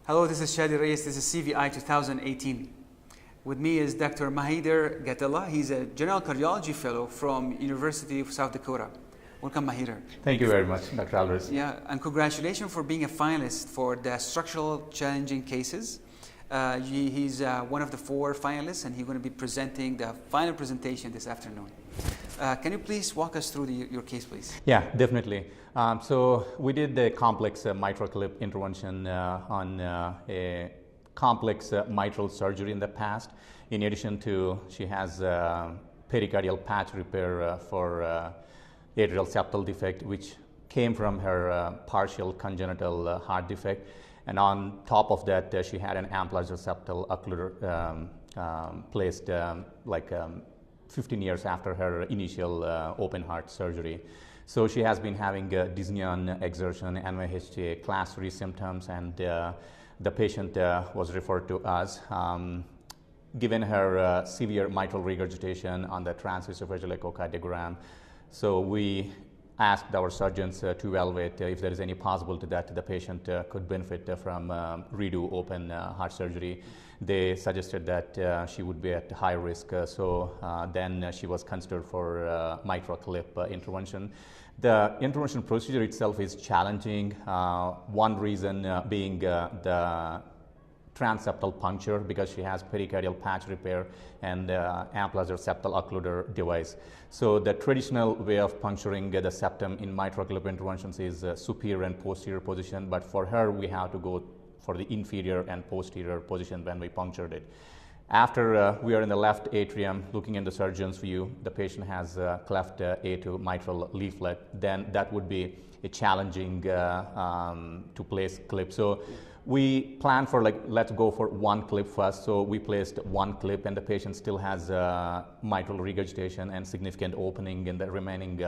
Hello, this is Shadi Reyes. This is CVI 2018. With me is Dr. Maheedhar Gedela. He's a general cardiology fellow from University of South Dakota. Welcome, Maheedhar. Thank you very much, Dr. Alvarez. Yeah, and congratulations for being a finalist for the structural challenging cases. He's one of the 4 finalists, and he's going to be presenting the final presentation this afternoon. Can you please walk us through your case, please? Yeah, definitely. So we did the complex mitral clip intervention on a complex mitral surgery in the past. In addition to, she has pericardial patch repair for atrial septal defect, which came from her partial congenital heart defect. And on top of that, she had an ambulatory septal occluder placed 15 years after her initial open heart surgery. So she has been having dyspnea on exertion, NYHA class 3 symptoms, and the patient was referred to us. Given her severe mitral regurgitation on the transesophageal echocardiogram, so we asked our surgeons to evaluate if there is any possibility that the patient could benefit from redo open heart surgery. They suggested that she would be at high risk, then she was considered for mitral clip intervention. The intervention procedure itself is challenging, one reason being the transseptal puncture, because she has pericardial patch repair and ambulatory septal occluder device. So the traditional way of puncturing the septum in mitral clip interventions is superior and posterior position, but for her we have to go for the inferior and posterior position when we punctured it. After we are in the left atrium looking in the surgeon's view, the patient has cleft A2 mitral leaflet, then that would be a challenging to place clip. So we planned for let's go for one clip first. So we placed one clip, and the patient still has mitral regurgitation and significant opening in the remaining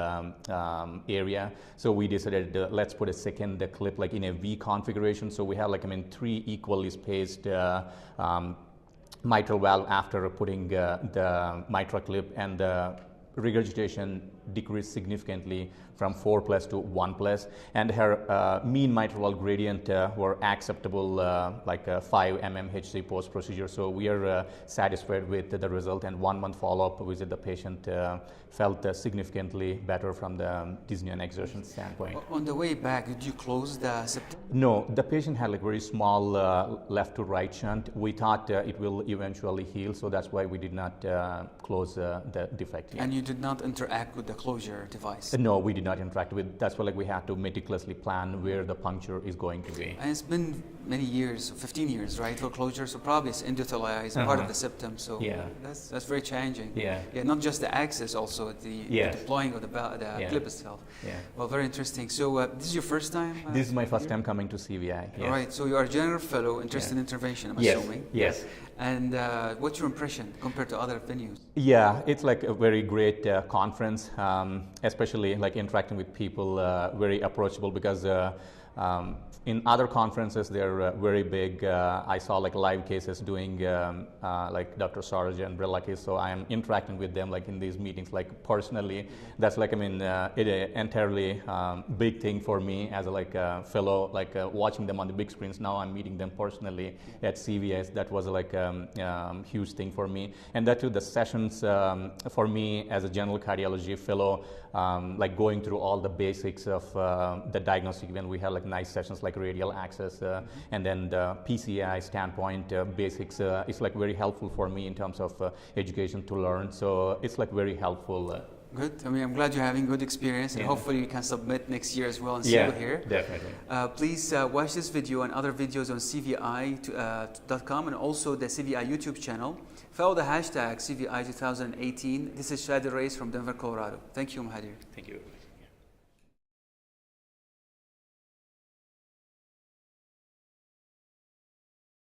area. So we decided let's put a second clip in a V configuration. So we have 3 equally spaced mitral valve after putting the mitral clip, and the regurgitation decreased significantly from 4+ to 1+, and her mean mitral wall gradient were acceptable, 5 mmHg post procedure. So we are satisfied with the result, and 1 month follow-up visit, the patient felt significantly better from the dyspnea and exertion standpoint. On the way back, did you close the septum? No, the patient had very small left to right shunt. We thought it will eventually heal, so that's why we did not close the defect yet. And you did not interact with the closure device? No, we did not interact with. That's why we have to meticulously plan where the puncture is going to be. And it's been many years, 15 years, right, for closure. So probably it's endothelialized, part of the septum. So yeah, that's very challenging. Yeah, not just the access, also the deploying of the clip itself. Yeah. Well, very interesting. So this is your first time? This is my first time coming to CVI. Yes. All right. So you are a general fellow, interested in intervention, I'm assuming. Yes. And what's your impression compared to other venues? Yeah, it's a very great conference, especially interacting with people, very approachable, because in other conferences they're very big. I saw live cases doing Dr. Saraj and Brillaki, so I am interacting with them in these meetings personally. That's it entirely big thing for me as a fellow, watching them on the big screens. Now I'm meeting them personally at CVS. That was huge thing for me, and that too, the sessions for me as a general cardiology fellow, going through all the basics of the diagnostic. When we have nice sessions like radial access and then the PCI standpoint basics, it's very helpful for me in terms of education to learn. So it's very helpful. Good. I mean, I'm glad you're having good experience, and hopefully you can submit next year as well and see you here. Definitely. Please watch this video and other videos on CVI.com and also the CVI YouTube channel. Follow the hashtag CVI2018. This is Shadi Reyes from Denver, Colorado. Thank you, Maheedhar. Thank you.